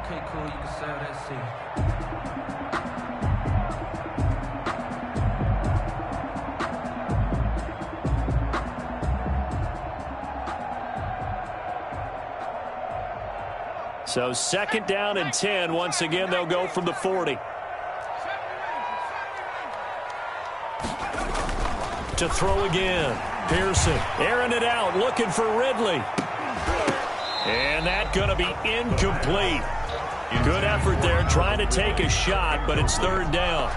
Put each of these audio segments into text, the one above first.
Okay, cool. You can sell that seat. So 2nd down and 10. Once again, they'll go from the 40. To throw again. Pearson airing it out, looking for Ridley. And that's going to be incomplete. Good effort there, trying to take a shot, but it's 3rd down.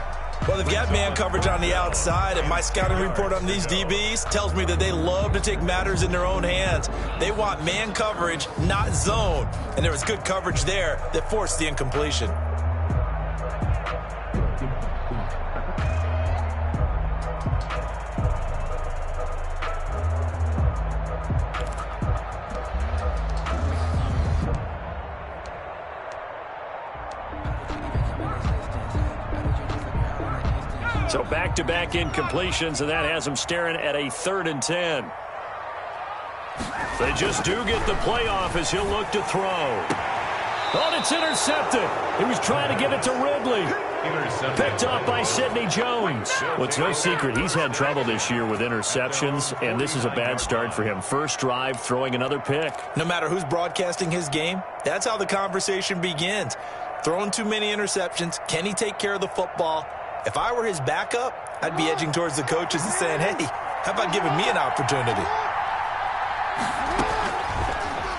Well, they've got man coverage on the outside, and my scouting report on these DBs tells me that they love to take matters in their own hands. They want man coverage, not zone. And there was good coverage there that forced the incompletion. So back-to-back incompletions, and that has them staring at a 3rd and 10. They just do get the playoff as he'll look to throw. Oh, it's intercepted. He was trying to get it to Ridley. Picked off by Sidney Jones. Well, it's no secret he's had trouble this year with interceptions, and this is a bad start for him. First drive, throwing another pick. No matter who's broadcasting his game, that's how the conversation begins. Throwing too many interceptions. Can he take care of the football? If I were his backup, I'd be edging towards the coaches and saying, hey, how about giving me an opportunity?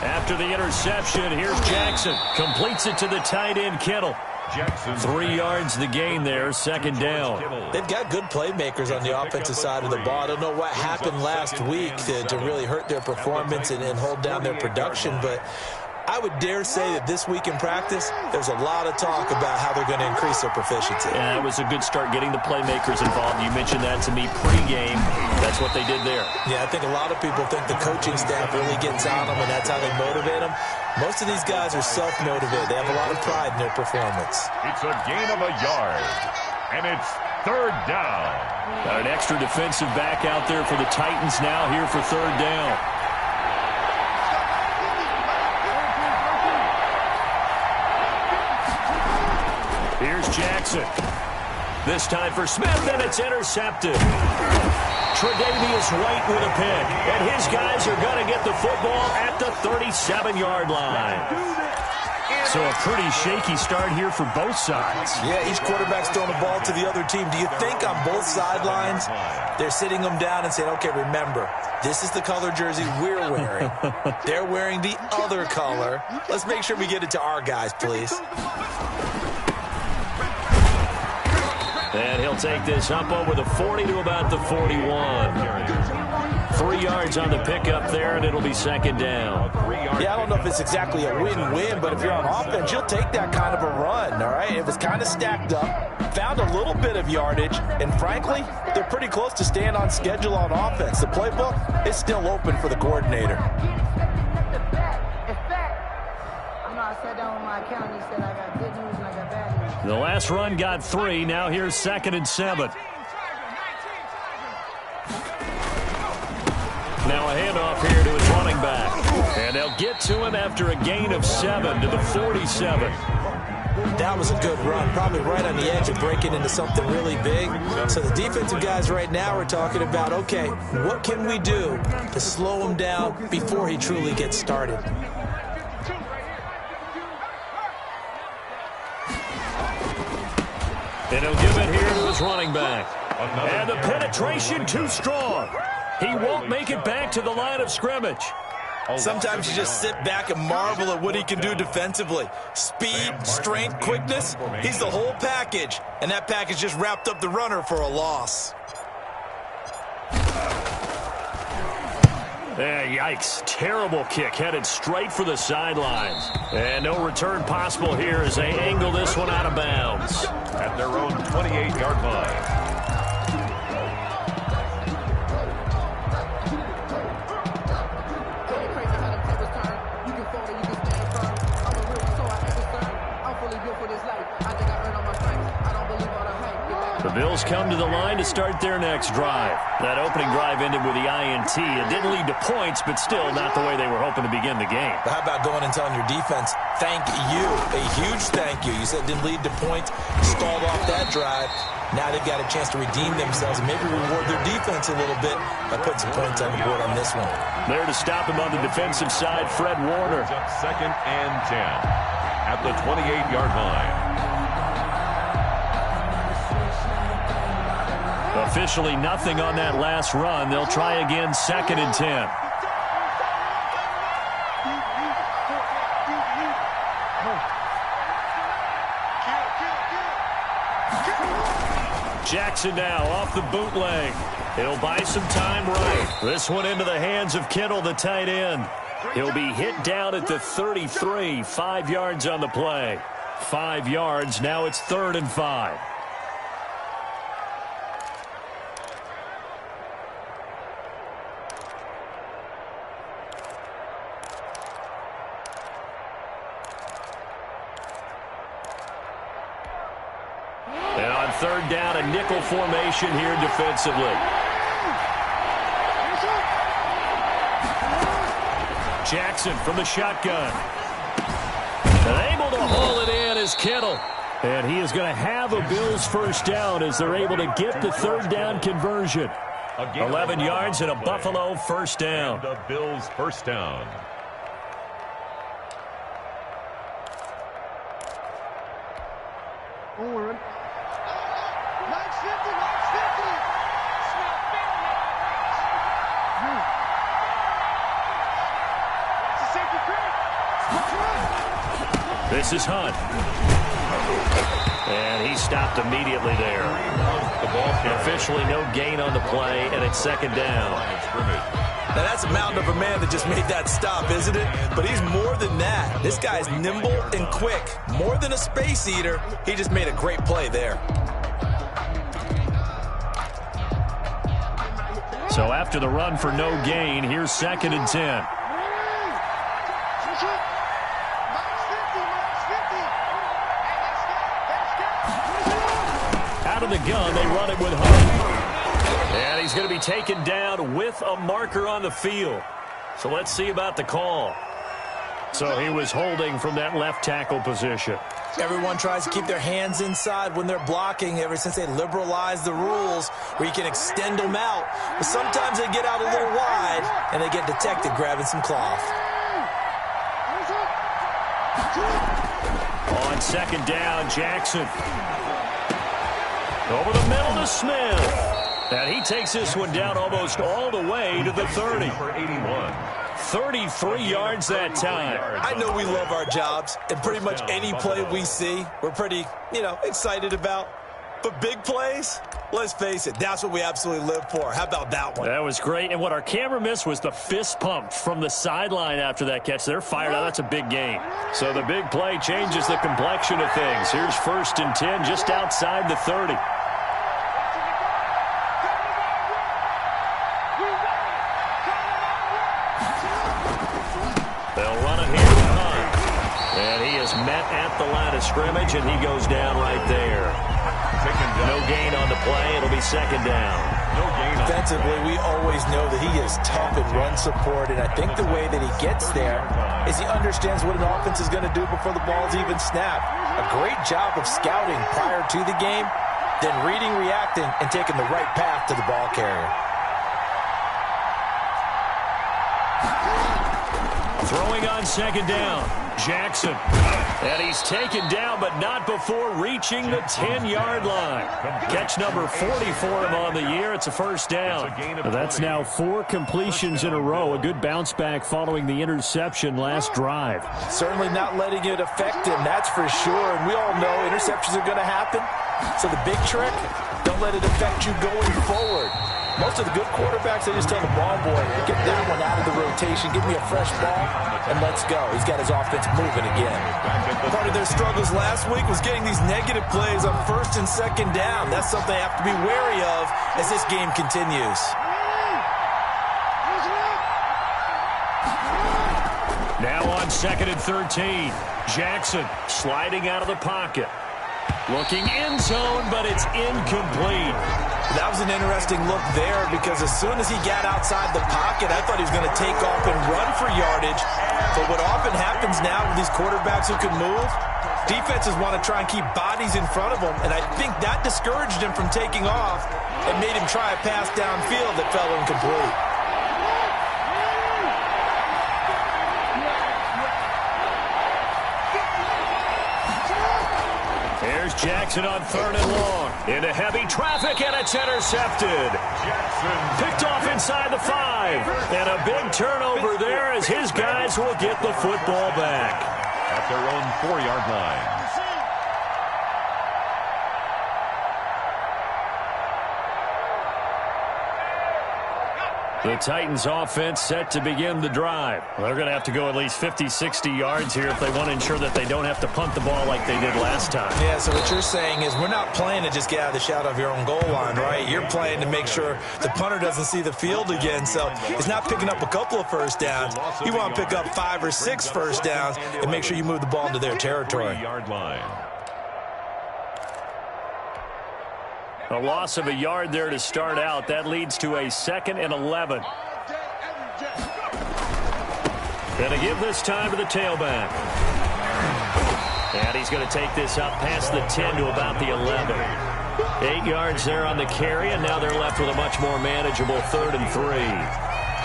After the interception, here's Jackson. Completes it to the tight end, Kittle. 3 yards the gain there, 2nd down. They've got good playmakers on the offensive side of the ball. I don't know what happened last week to really hurt their performance and hold down their production, but I would dare say that this week in practice, there's a lot of talk about how they're going to increase their proficiency. Yeah, it was a good start getting the playmakers involved. You mentioned that to me pregame. That's what they did there. Yeah, I think a lot of people think the coaching staff really gets on them, and that's how they motivate them. Most of these guys are self-motivated. They have a lot of pride in their performance. It's a gain of a yard, and it's 3rd down. Got an extra defensive back out there for the Titans now here for 3rd down. Here's Jackson. This time for Smith, and it's intercepted. Tre'Davious White with a pick, and his guys are going to get the football at the 37-yard line. So a pretty shaky start here for both sides. Yeah, each quarterback's throwing the ball to the other team. Do you think on both sidelines they're sitting them down and saying, okay, remember, this is the color jersey we're wearing. They're wearing the other color. Let's make sure we get it to our guys, please. And he'll take this up over the 40 to about the 41. 3 yards on the pickup there, and it'll be 2nd down. Yeah, I don't know if it's exactly a win-win, but if you're on offense, you'll take that kind of a run, all right? It was kind of stacked up, found a little bit of yardage, and frankly, they're pretty close to staying on schedule on offense. The playbook is still open for the coordinator. I sat down with my accountant. He said I got good news and I got bad news. The last run got 3. Now here's 2nd and 7. Now a handoff here to his running back. And they'll get to him after a gain of 7 to the 47. That was a good run, probably right on the edge of breaking into something really big. So the defensive guys right now are talking about, okay, what can we do to slow him down before he truly gets started? And he'll give it here to his running back. And the penetration too strong. He won't make it back to the line of scrimmage. Sometimes you just sit back and marvel at what he can do defensively. Speed, strength, quickness, he's the whole package. And that package just wrapped up the runner for a loss. Yikes. Terrible kick headed straight for the sidelines. And no return possible here as they angle this one out of bounds. At their own 28-yard line. The Bills come to the line to start their next drive. That opening drive ended with the INT. It didn't lead to points, but still not the way they were hoping to begin the game. But how about going and telling your defense, thank you, a huge thank you. You said it didn't lead to points, stalled off that drive. Now they've got a chance to redeem themselves and maybe reward their defense a little bit by putting some points on the board on this one. There to stop him on the defensive side, Fred Warner. Up 2nd and 10 at the 28-yard line. Officially nothing on that last run. They'll try again 2nd and 10. Jackson now off the bootleg. He'll buy some time right. This one into the hands of Kittle, the tight end. He'll be hit down at the 33. 5 yards on the play. 5 yards. Now it's 3rd and 5. And on 3rd down, a nickel formation here defensively. Jackson from the shotgun. And able to haul it in is Kittle. And he is going to have a Bills first down as they're able to get the 3rd down conversion. 11 yards and a Buffalo first down. The Bills first down. This is Hunt. And he stopped immediately there. Officially no gain on the play, and it's 2nd down. Now that's a mountain of a man that just made that stop, isn't it? But he's more than that. This guy's nimble and quick. More than a space eater. He just made a great play there. So after the run for no gain, here's 2nd and 10. Out of the gun, they run it with Hunt. And he's going to be taken down with a marker on the field. So let's see about the call. So he was holding from that left tackle position. Everyone tries to keep their hands inside when they're blocking ever since they liberalized the rules where you can extend them out. But sometimes they get out a little wide and they get detected grabbing some cloth. On 2nd down, Jackson. Over the middle to Smith. And he takes this one down almost all the way to the 30. For 81. 33 yards that time. I know we love our jobs, and pretty much any play we see, we're pretty, excited about. But big plays, let's face it, that's what we absolutely live for. How about that one? That was great. And what our camera missed was the fist pump from the sideline after that catch. They're fired out. That's a big game. So the big play changes the complexion of things. Here's 1st and 10 just outside the 30. They'll run it here with Hunt. And he is met at the line of scrimmage, and he goes down right there. No gain on the play. It'll be 2nd down. No gain. Defensively, we always know that he is tough in run support, and I think the way that he gets there is he understands what an offense is going to do before the ball's even snapped. A great job of scouting prior to the game, then reading, reacting, and taking the right path to the ball carrier. Throwing on 2nd down, Jackson. And he's taken down, but not before reaching the 10-yard line. Catch number 40 for him on the year. It's a first down. That's now 4 completions in a row. A good bounce back following the interception last drive. Certainly not letting it affect him, that's for sure. And we all know interceptions are going to happen. So the big trick, don't let it affect you going forward. Most of the good quarterbacks, they just tell the ball boy, get that one out of the rotation, give me a fresh ball, and let's go. He's got his offense moving again. Part of their struggles last week was getting these negative plays on 1st and 2nd down. That's something they have to be wary of as this game continues. Now on 2nd and 13, Jackson sliding out of the pocket. Looking in zone, but it's incomplete. That was an interesting look there because as soon as he got outside the pocket, I thought he was going to take off and run for yardage. But what often happens now with these quarterbacks who can move, defenses want to try and keep bodies in front of them, and I think that discouraged him from taking off and made him try a pass downfield that fell incomplete. Here's Jackson on 3rd and long. Into heavy traffic, and it's intercepted. Picked off inside the 5. And a big turnover there as his guys will get the football back. At their own 4-yard line. The Titans offense set to begin the drive. Well, they're going to have to go at least 50, 60 yards here if they want to ensure that they don't have to punt the ball like they did last time. Yeah, so what you're saying is we're not playing to just get out of the shadow of your own goal line, right? You're playing to make sure the punter doesn't see the field again. So it's not picking up a couple of first downs. You want to pick up 5 or 6 first downs and make sure you move the ball into their territory. 3-yard line. A loss of a yard there to start out. That leads to a 2nd and 11. Going to give this time to the tailback. And he's going to take this up past the 10 to about the 11. 8 yards there on the carry, and now they're left with a much more manageable 3rd and 3.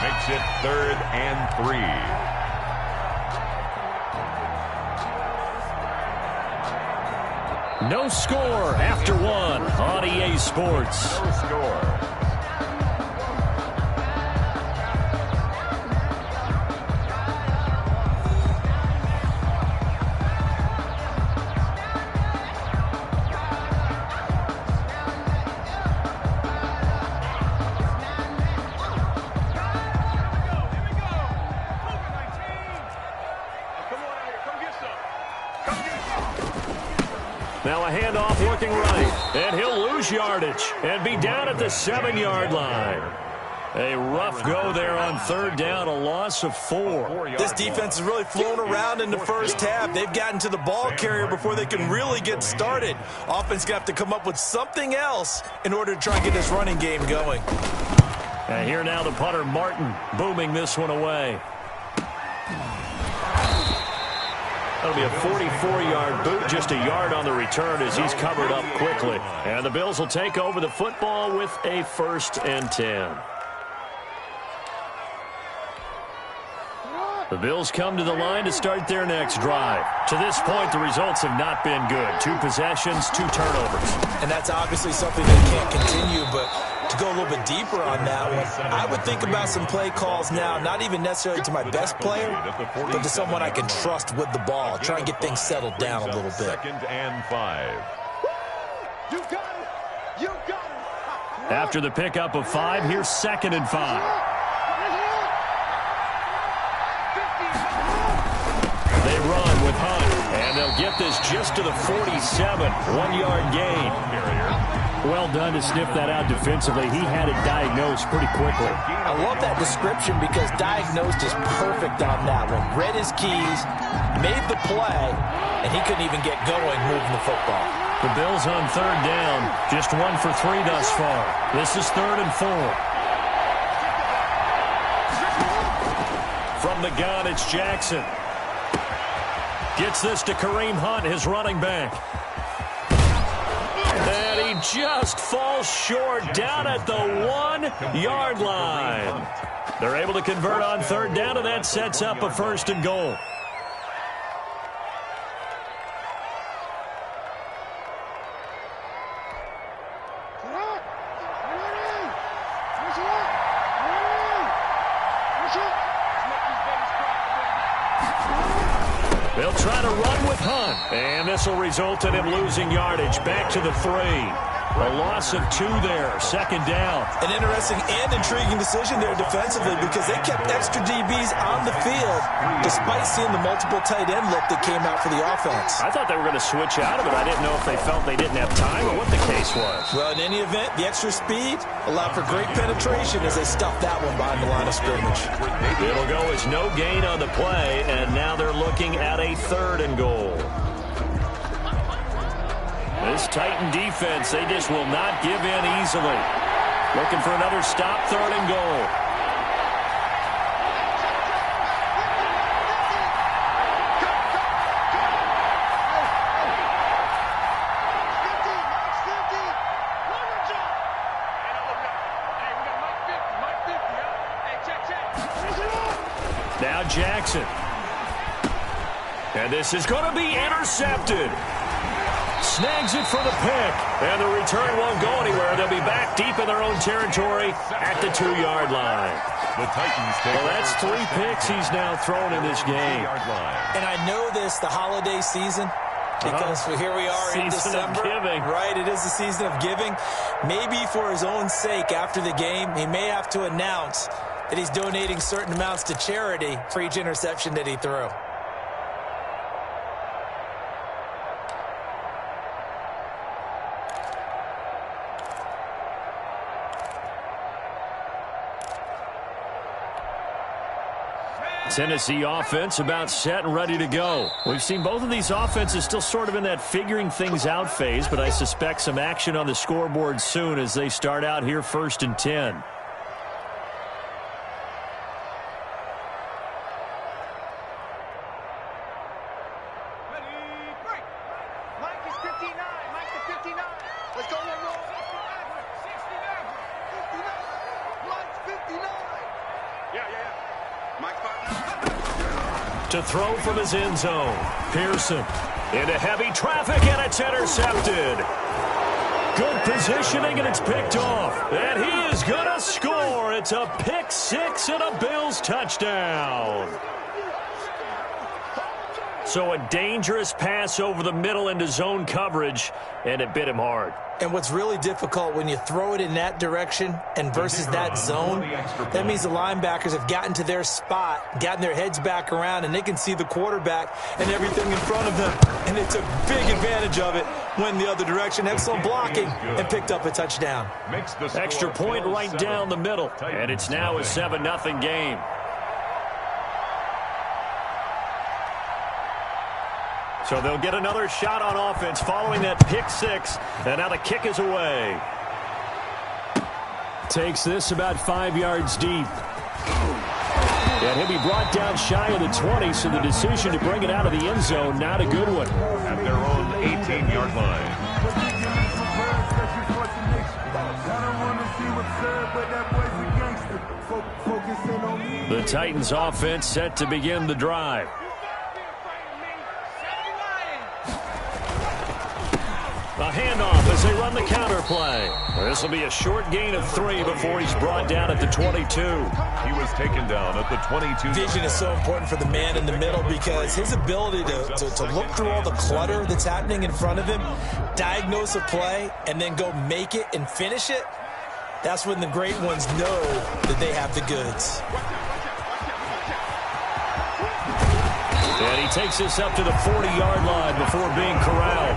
Makes it 3rd and 3. No score after 1 on EA Sports. No score. Now a handoff looking right, and he'll lose yardage and be down at the 7-yard line. A rough go there on 3rd down, a loss of 4. This defense has really flown around in the first half. They've gotten to the ball carrier before they can really get started. Offense got to come up with something else in order to try and get this running game going. And here now the punter, Martin, booming this one away. That'll be a 44-yard boot, just a yard on the return as he's covered up quickly. And the Bills will take over the football with a 1st and 10. The Bills come to the line to start their next drive. To this point, the results have not been good. 2 possessions, 2 turnovers. And that's obviously something that can't continue, but to go a little bit deeper on that one, I would think about some play calls now, not even necessarily to my best player, but to someone I can trust with the ball. Try and get things settled down a little bit. 2nd and 5. You got it. You got it. After the pickup of 5, here's 2nd and 5. They run with Hunt, and they'll get this just to the 47. 1-yard gain. Well done to sniff that out defensively. He had it diagnosed pretty quickly. I love that description because diagnosed is perfect on that one. Read his keys, made the play, and he couldn't even get going moving the football. The Bills on 3rd down, just 1 for 3 thus far. This is 3rd and 4. From the gun, it's Jackson. Gets this to Kareem Hunt, his running back. And he just falls short down at the 1-yard line. They're able to convert on 3rd down, and that sets up a 1st and goal. They'll try to run with Hunt, and this will result in him losing yardage back to the 3. A loss of 2 there, 2nd down. An interesting and intriguing decision there defensively because they kept extra DBs on the field despite seeing the multiple tight end look that came out for the offense. I thought they were going to switch out of it. I didn't know if they felt they didn't have time or what the case was. Well, in any event, the extra speed allowed for great penetration as they stuffed that one behind the line of scrimmage. It'll go as no gain on the play, and now they're looking at a 3rd and goal. This Titan defense, they just will not give in easily. Looking for another stop, 3rd and goal. Now Jackson. And this is going to be intercepted. Snags it for the pick. And the return won't go anywhere. They'll be back deep in their own territory at the 2-yard line. The Titans take well, that's 3 picks he's now thrown in this game. And I know this, the holiday season, because here we are in December. Season of giving. Right, it is the season of giving. Maybe for his own sake after the game, he may have to announce that he's donating certain amounts to charity for each interception that he threw. Tennessee offense about set and ready to go. We've seen both of these offenses still sort of in that figuring things out phase, but I suspect some action on the scoreboard soon as they start out here 1st and 10. To throw from his end zone. Pearson into heavy traffic, and it's intercepted. Good positioning, and it's picked off. And he is going to score. It's a pick 6 and a Bills touchdown. So a dangerous pass over the middle into zone coverage, and it bit him hard. And what's really difficult when you throw it in that direction and versus that zone, that means the linebackers have gotten to their spot, gotten their heads back around, and they can see the quarterback and everything in front of them. And they took big advantage of it when the other direction. Excellent blocking and picked up a touchdown. Extra point right down the middle, and it's now a 7-0 game. So they'll get another shot on offense following that pick 6. And now the kick is away. Takes this about 5 yards deep. And he'll be brought down shy of the 20, so the decision to bring it out of the end zone, not a good one. At their own 18-yard line. The Titans offense set to begin the drive. A handoff as they run the counter play. This will be a short gain of 3 before he's brought down at the 22. He was taken down at the 22. Vision is so important for the man in the middle because his ability to look through all the clutter that's happening in front of him, diagnose a play, and then go make it and finish it, that's when the great ones know that they have the goods. And he takes this up to the 40-yard line before being corralled.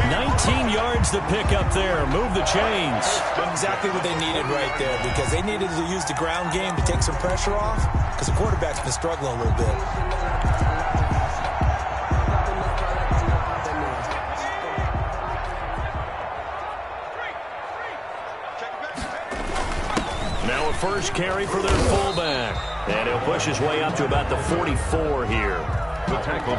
19 yards to pick up there. Move the chains. Exactly what they needed right there because they needed to use the ground game to take some pressure off because the quarterback's been struggling a little bit. Now a first carry for their fullback. And he'll push his way up to about the 44 here.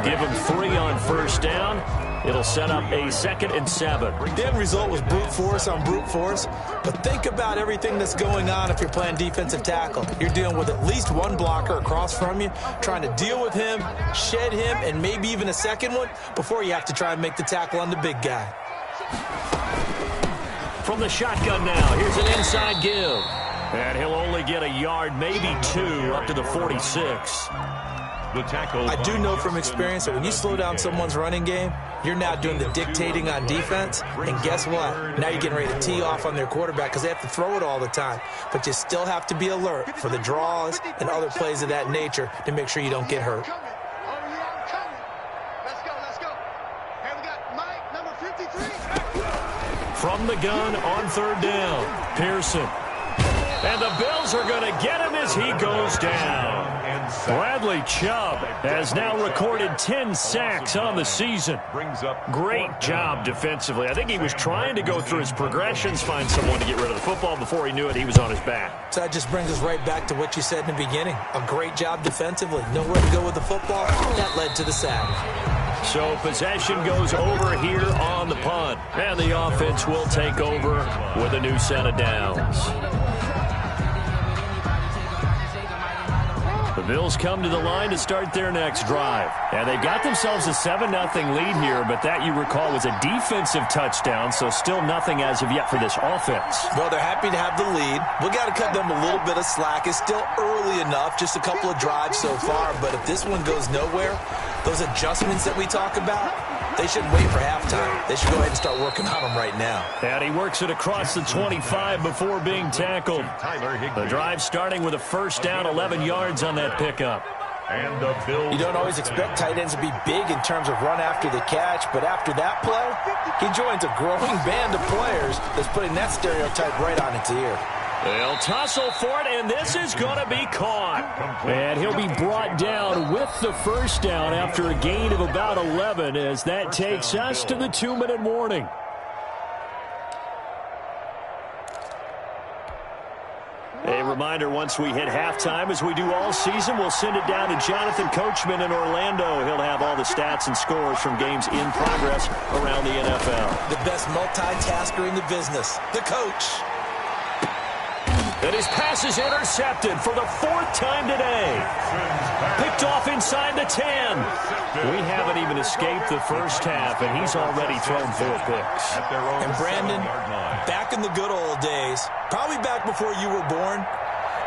Give him 3 on first down. It'll set up a 2nd and 7. The end result was brute force on brute force. But think about everything that's going on if you're playing defensive tackle. You're dealing with at least one blocker across from you, trying to deal with him, shed him, and maybe even a second one before you have to try and make the tackle on the big guy. From the shotgun now, here's an inside give. And he'll only get a yard, maybe 2, up to the 46. The tackle. I do know from experience that when you slow down someone's running game, you're now doing the dictating on defense. And guess what? Now you're getting ready to tee off on their quarterback because they have to throw it all the time. But you still have to be alert for the draws and other plays of that nature to make sure you don't get hurt. From the gun on 3rd down, Pearson. And the Bills are going to get him as he goes down. Bradley Chubb has now recorded 10 sacks on the season. Great job defensively. I think he was trying to go through his progressions, find someone to get rid of the football. Before he knew it, he was on his back. So that just brings us right back to what you said in the beginning. A great job defensively. Nowhere to go with the football. That led to the sack. So possession goes over here on the punt. And the offense will take over with a new set of downs. The Bills come to the line to start their next drive. And they've got themselves a 7-0 lead here, but that, you recall, was a defensive touchdown, so still nothing as of yet for this offense. Well, they're happy to have the lead. We got to cut them a little bit of slack. It's still early enough, just a couple of drives so far, but if this one goes nowhere, those adjustments that we talk about, they shouldn't wait for halftime. They should go ahead and start working on them right now. And he works it across the 25 before being tackled. The drive starting with a first down, 11 yards on that pickup. You don't always expect tight ends to be big in terms of run after the catch, but after that play, he joins a growing band of players that's putting that stereotype right on its ear. They'll tussle for it, and this is going to be caught. And he'll be brought down with the first down after a gain of about 11 as that takes us to the 2-minute warning. A reminder, once we hit halftime, as we do all season, we'll send it down to Jonathan Coachman in Orlando. He'll have all the stats and scores from games in progress around the NFL. The best multitasker in the business, the coach. And his pass is intercepted for the 4th time today. Picked off inside the 10. We haven't even escaped the first half, and he's already thrown 4 picks. And Brandon, back in the good old days, probably back before you were born,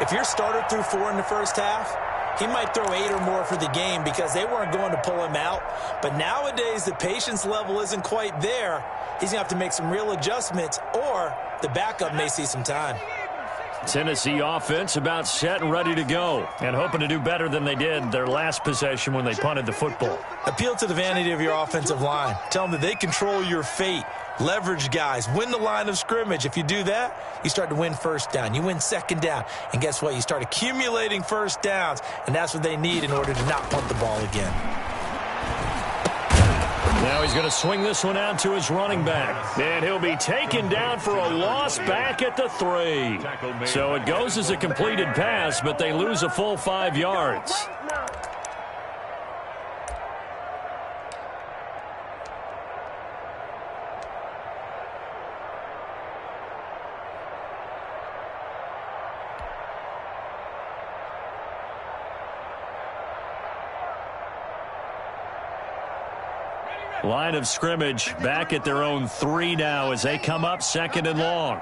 if your starter threw 4 in the first half, he might throw 8 or more for the game because they weren't going to pull him out. But nowadays, the patience level isn't quite there. He's going to have to make some real adjustments, or the backup may see some time. Tennessee offense about set and ready to go, and hoping to do better than they did their last possession when they punted the football. Appeal to the vanity of your offensive line. Tell them that they control your fate. Leverage guys. Win the line of scrimmage. If you do that, you start to win first down. You win second down. And guess what? You start accumulating first downs, and that's what they need in order to not punt the ball again. Now he's going to swing this one out to his running back. And he'll be taken down for a loss back at the 3. So it goes as a completed pass, but they lose a full 5 yards. Line of scrimmage back at their own 3 now as they come up 2nd and long.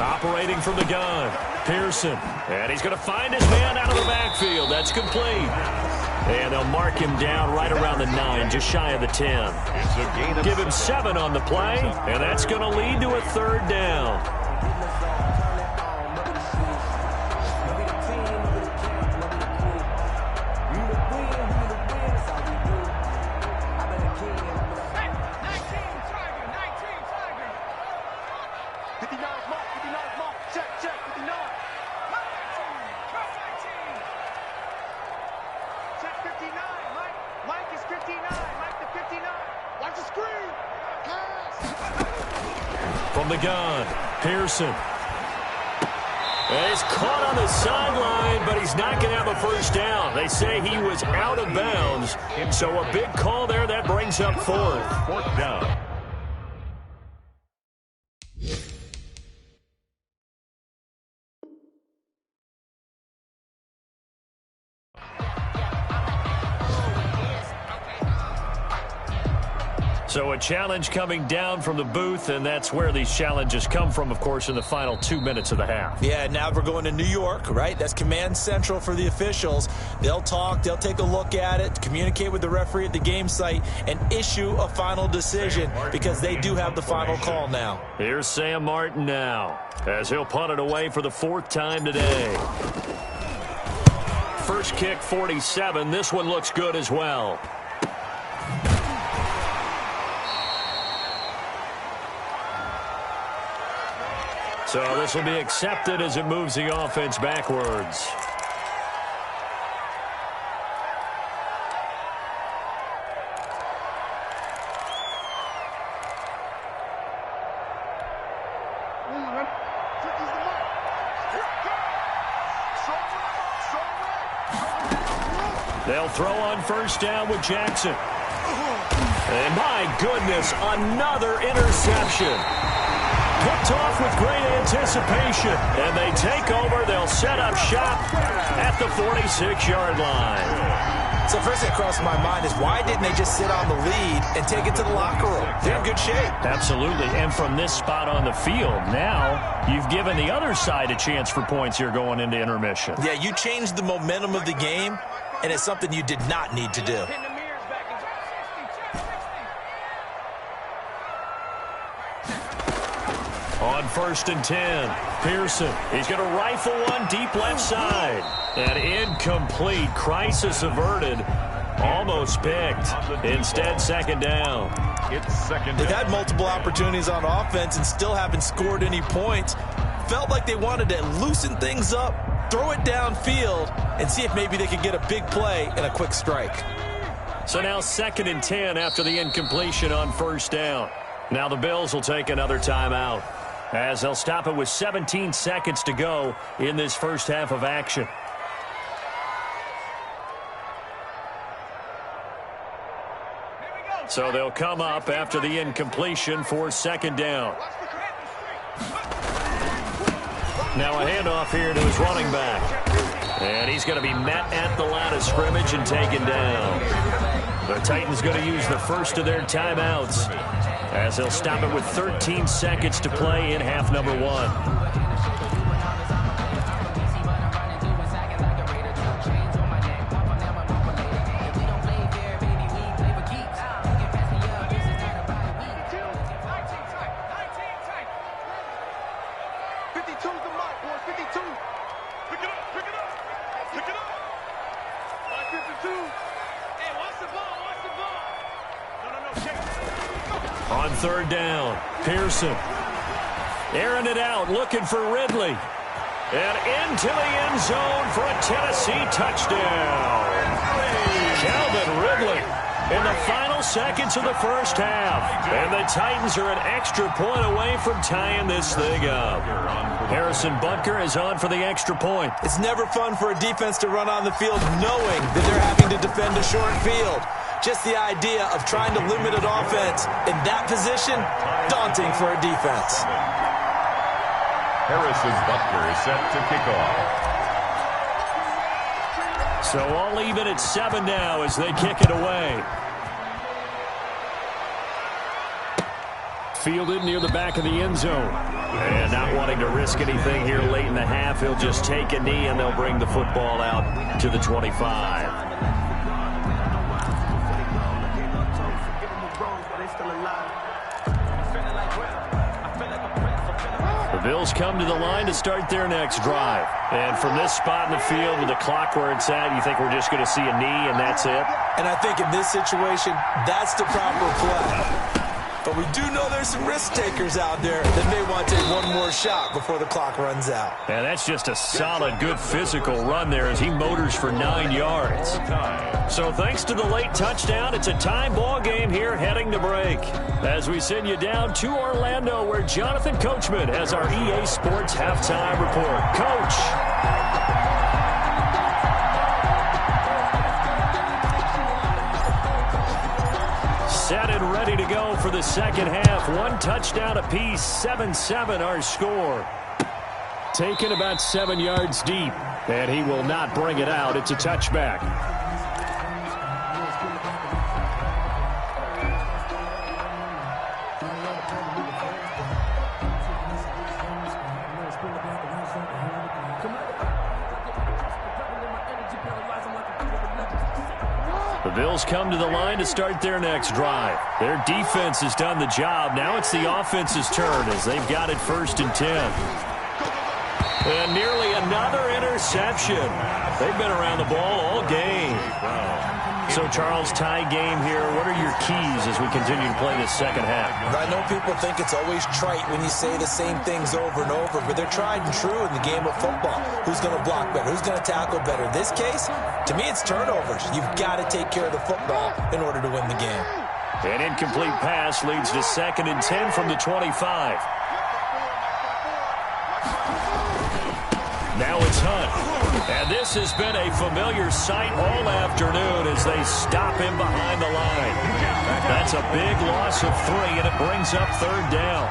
Operating from the gun, Pearson. And he's going to find his man out of the backfield. That's complete. And they'll mark him down right around the 9, just shy of the 10. Give him 7 on the play, and that's going to lead to a 3rd down. From the gun, Pearson. And he's caught on the sideline, but he's not going to have a first down. They say he was out of bounds, so a big call there. That brings up 4th down. So a challenge coming down from the booth, and that's where these challenges come from, of course, in the final 2 minutes of the half. Yeah, now we're going to New York, right? That's command central for the officials. They'll talk, they'll take a look at it, communicate with the referee at the game site, and issue a final decision because they do have the final call now. Here's Sam Martin now as he'll punt it away for the 4th time today. First kick, 47. This one looks good as well. So this will be accepted as it moves the offense backwards. They'll throw on first down with Jackson. And my goodness, another interception. Picked off with great anticipation. And they take over. They'll set up shop at the 46-yard line. So first thing that crossed my mind is why didn't they just sit on the lead and take it to the locker room? They're in good shape. Absolutely. And from this spot on the field, now you've given the other side a chance for points here going into intermission. Yeah, you changed the momentum of the game, and it's something you did not need to do. On 1st and 10, Pearson. He's going to rifle one deep left side. And incomplete. Crisis averted. Almost picked. Instead, second down. It's second down. They've had multiple opportunities on offense and still haven't scored any points. Felt like they wanted to loosen things up, throw it downfield, and see if maybe they could get a big play and a quick strike. So now 2nd and 10 after the incompletion on first down. Now the Bills will take another timeout, as they'll stop it with 17 seconds to go in this first half of action. So they'll come up after the incompletion for second down. Now a handoff here to his running back. And he's going to be met at the line of scrimmage and taken down. The Titans going to use the first of their timeouts, as they'll stop it with 13 seconds to play in half number 1. On third down, Pearson airing it out, looking for Ridley. And into the end zone for a Tennessee touchdown. Calvin Ridley in the final seconds of the first half. And the Titans are an extra point away from tying this thing up. Harrison Butker is on for the extra point. It's never fun for a defense to run on the field knowing that they're having to defend a short field. Just the idea of trying to limit an offense in that position, daunting for a defense. Harrison Butker is set to kick off. So all even at 7 now as they kick it away. Fielded near the back of the end zone. And not wanting to risk anything here late in the half, he'll just take a knee and they'll bring the football out to the 25. The Bills come to the line to start their next drive. And from this spot in the field with the clock where it's at, you think we're just going to see a knee and that's it? And I think in this situation, that's the proper play. But we do know there's some risk takers out there that may want to take one more shot before the clock runs out. And that's just a solid, good physical run there as he motors for 9 yards. So thanks to the late touchdown, it's a tie ball game here heading to break. As we send you down to Orlando, where Jonathan Coachman has our EA Sports halftime report. Coach. Set and ready to go for the second half. One touchdown apiece, 7-7 our score. Taken about 7 yards deep, and he will not bring it out. It's a touchback. The Bills come to the line to start their next drive. Their defense has done the job. Now it's the offense's turn as they've got it 1st and 10. And nearly another interception. They've been around the ball all game. So, Charles, tie game here. What are your keys as we continue to play this second half? I know people think it's always trite when you say the same things over and over, but they're tried and true in the game of football. Who's going to block better? Who's going to tackle better? In this case, to me, it's turnovers. You've got to take care of the football in order to win the game. An incomplete pass leads to 2nd and 10 from the 25. Now it's Hunt. And this has been a familiar sight all afternoon as they stop him behind the line. That's a big loss of 3, and it brings up 3rd down.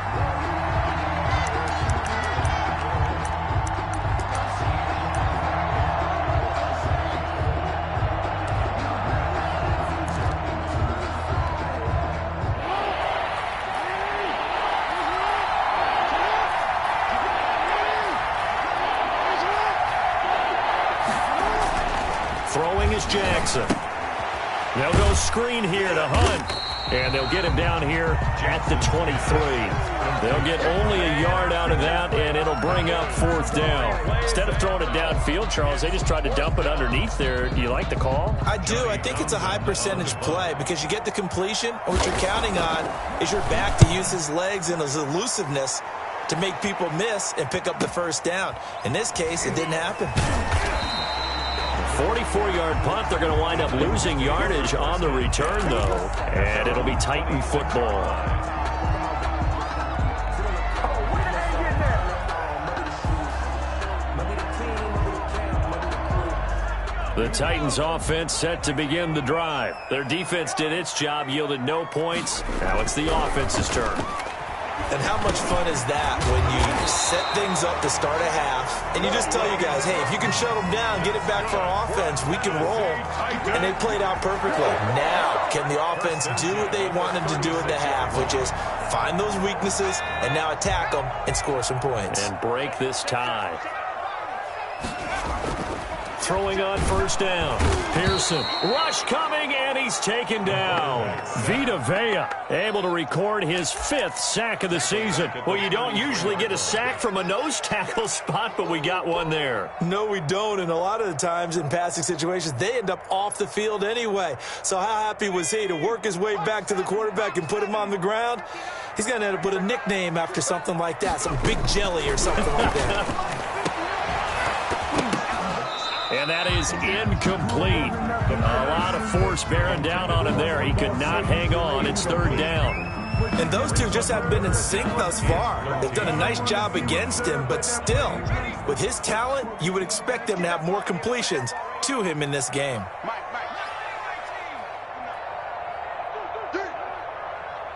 Throwing is Jackson. They'll go screen here to Hunt, and they'll get him down here at the 23. They'll get only a yard out of that, and it'll bring up 4th down. Instead of throwing it downfield, Charles, they just tried to dump it underneath there. Do you like the call? I do. I think it's a high percentage play because you get the completion, and what you're counting on is your back to use his legs and his elusiveness to make people miss and pick up the 1st down. In this case, it didn't happen. 44-yard punt. They're going to wind up losing yardage on the return, though, and it'll be Titan football. The Titans offense set to begin the drive. Their defense did its job, yielded no points. Now it's the offense's turn. And how much fun is that when you set things up to start a half and you just tell you guys, hey, if you can shut them down, get it back for our offense, we can roll. And they played out perfectly. Now, can the offense do what they wanted to do at the half, which is find those weaknesses and now attack them and score some points. And break this tie. Throwing on 1st down. Pearson. Rush coming, and he's taken down. Vita Vea able to record his 5th sack of the season. Well, you don't usually get a sack from a nose tackle spot, but we got one there. No, we don't, and a lot of the times in passing situations, they end up off the field anyway. So how happy was he to work his way back to the quarterback and put him on the ground? He's going to end up with a nickname after something like that, some Big Jelly or something like that. And that is incomplete. A lot of force bearing down on him there. He could not hang on. It's 3rd down. And those two just haven't been in sync thus far. They've done a nice job against him, but still, with his talent, you would expect them to have more completions to him in this game.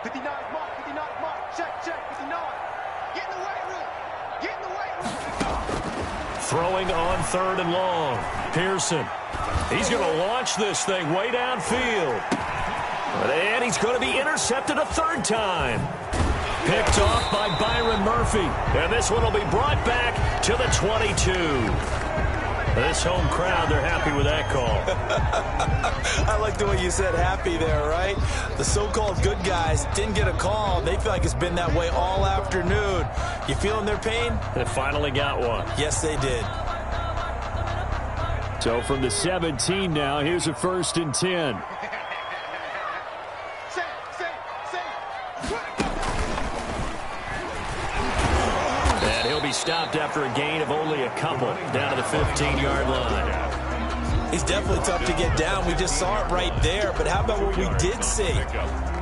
59 mark, check, 59. Get in the weight room, get in the weight room. Throwing on 3rd and long. Pearson. He's going to launch this thing way downfield. And he's going to be intercepted a 3rd time. Picked off by Byron Murphy. And this one will be brought back to the 22. This home crowd, they're happy with that call. I like the way you said happy there, right? The so-called good guys didn't get a call. They feel like it's been that way all afternoon. You feeling their pain? They finally got one. Yes, they did. So from the 17 now, here's a 1st and 10. And he'll be stopped after a gain of only a couple down to the 15-yard line. He's definitely tough to get down. We just saw it right there. But how about what we did see?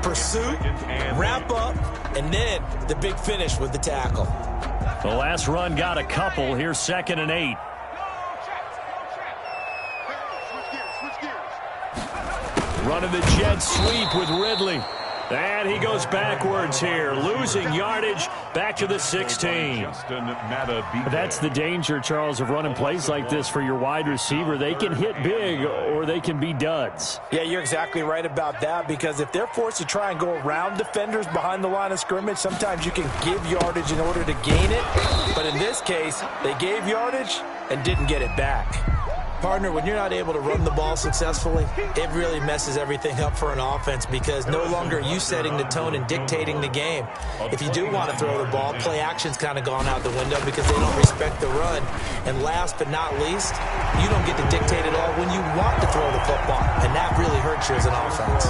Pursuit, wrap up, and then the big finish with the tackle. The last run got a couple. Here's 2nd and 8. Running the jet sweep with Ridley. And he goes backwards here, losing yardage back to the 16. That's the danger, Charles, of running plays like this for your wide receiver. They can hit big or they can be duds. Yeah, you're exactly right about that, because if they're forced to try and go around defenders behind the line of scrimmage, sometimes you can give yardage in order to gain it. But in this case, they gave yardage and didn't get it back. Partner, when you're not able to run the ball successfully, it really messes everything up for an offense because no longer are you setting the tone and dictating the game. If you do want to throw the ball, play action's kind of gone out the window because they don't respect the run. And last but not least, you don't get to dictate it all when you want to throw the football, and that really hurts you as an offense.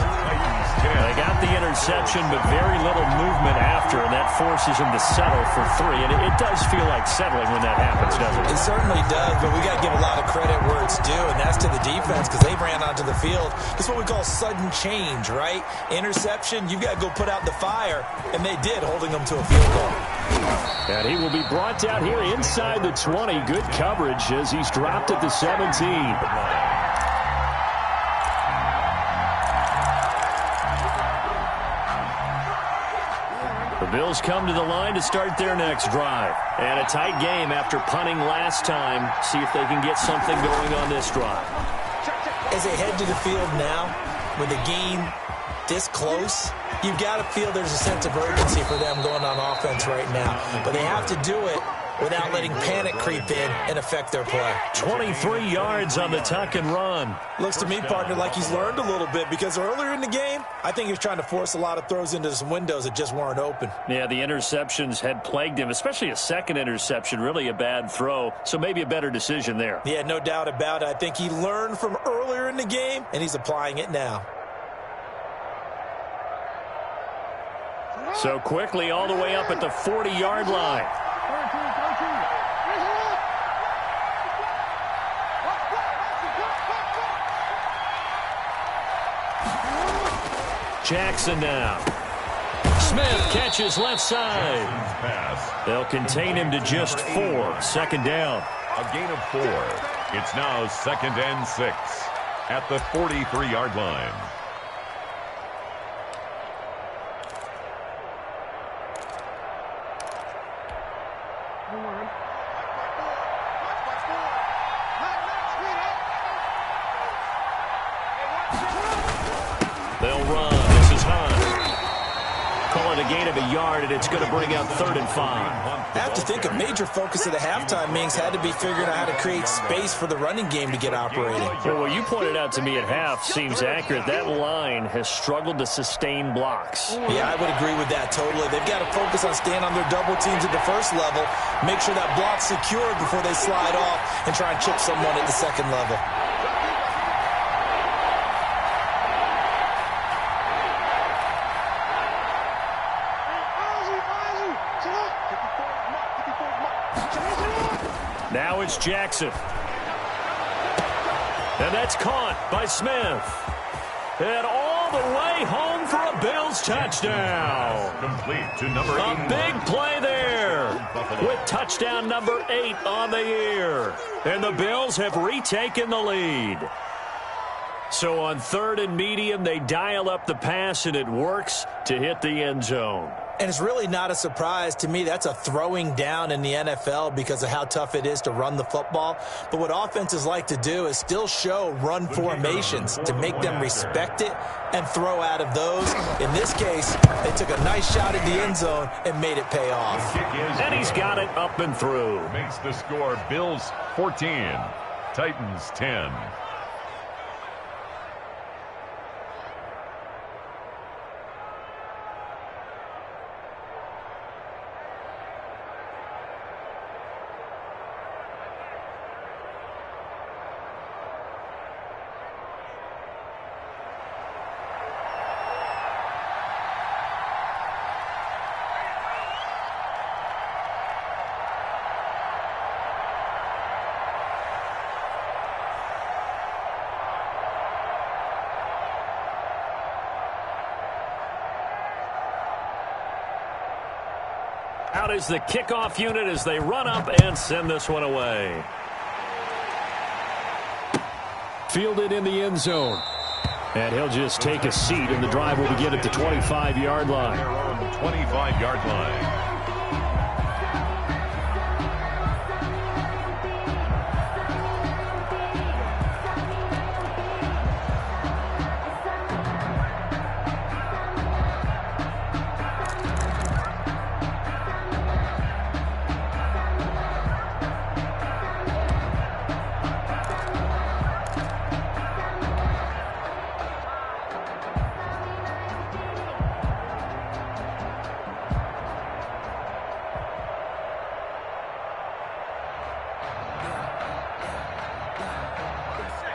They got the interception, but very little movement after, and that forces them to settle for 3. And it does feel like settling when that happens, doesn't it? It certainly does, but we got to give a lot of credit where it's due, and that's to the defense because they ran onto the field. That's what we call sudden change, right? Interception, you've got to go put out the fire, and they did, holding them to a field goal. And he will be brought down here inside the 20. Good coverage as he's dropped at the 17. The Bills come to the line to start their next drive. And a tight game after punting last time. See if they can get something going on this drive. As they head to the field now, with the game this close, you've got to feel there's a sense of urgency for them going on offense right now. But they have to do it without letting panic creep in and affect their play. 23 yards on the tuck and run. Looks to me, partner, like he's learned a little bit because earlier in the game, I think he was trying to force a lot of throws into some windows that just weren't open. Yeah, the interceptions had plagued him, especially a second interception, really a bad throw. So maybe a better decision there. Yeah, no doubt about it. I think he learned from earlier in the game, and he's applying it now. So quickly all the way up at the 40-yard line. Jackson now. Smith catches left side. They'll contain him to just 4. Second down. A gain of 4. It's now 2nd and 6 at the 43-yard line. They'll run. This is Hunt. Call it a gain of a yard, and it's going to bring out 3rd and 5. I have to think a major focus of the halftime meetings had to be figuring out how to create space for the running game to get operating. Well, what you pointed out to me at half seems accurate. That line has struggled to sustain blocks. Yeah, I would agree with that totally. They've got to focus on staying on their double teams at the first level, make sure that block's secured before they slide off, and try and chip someone at the second level. Now it's Jackson. And that's caught by Smith. And all the way home for a Bills touchdown. Complete to number 8. A big play there with touchdown number 8 on the year. And the Bills have retaken the lead. So on 3rd and medium, they dial up the pass, and it works to hit the end zone. And it's really not a surprise to me. That's a throwing down in the NFL because of how tough it is to run the football. But what offenses like to do is still show run formations to make them respect it and throw out of those. In this case, they took a nice shot at the end zone and made it pay off. And he's got it up and through. Makes the score Bills 14, Titans 10. Out is the kickoff unit as they run up and send this one away. Fielded in the end zone. And he'll just take a seat, and the drive will begin at the 25-yard line. They're on the 25-yard line.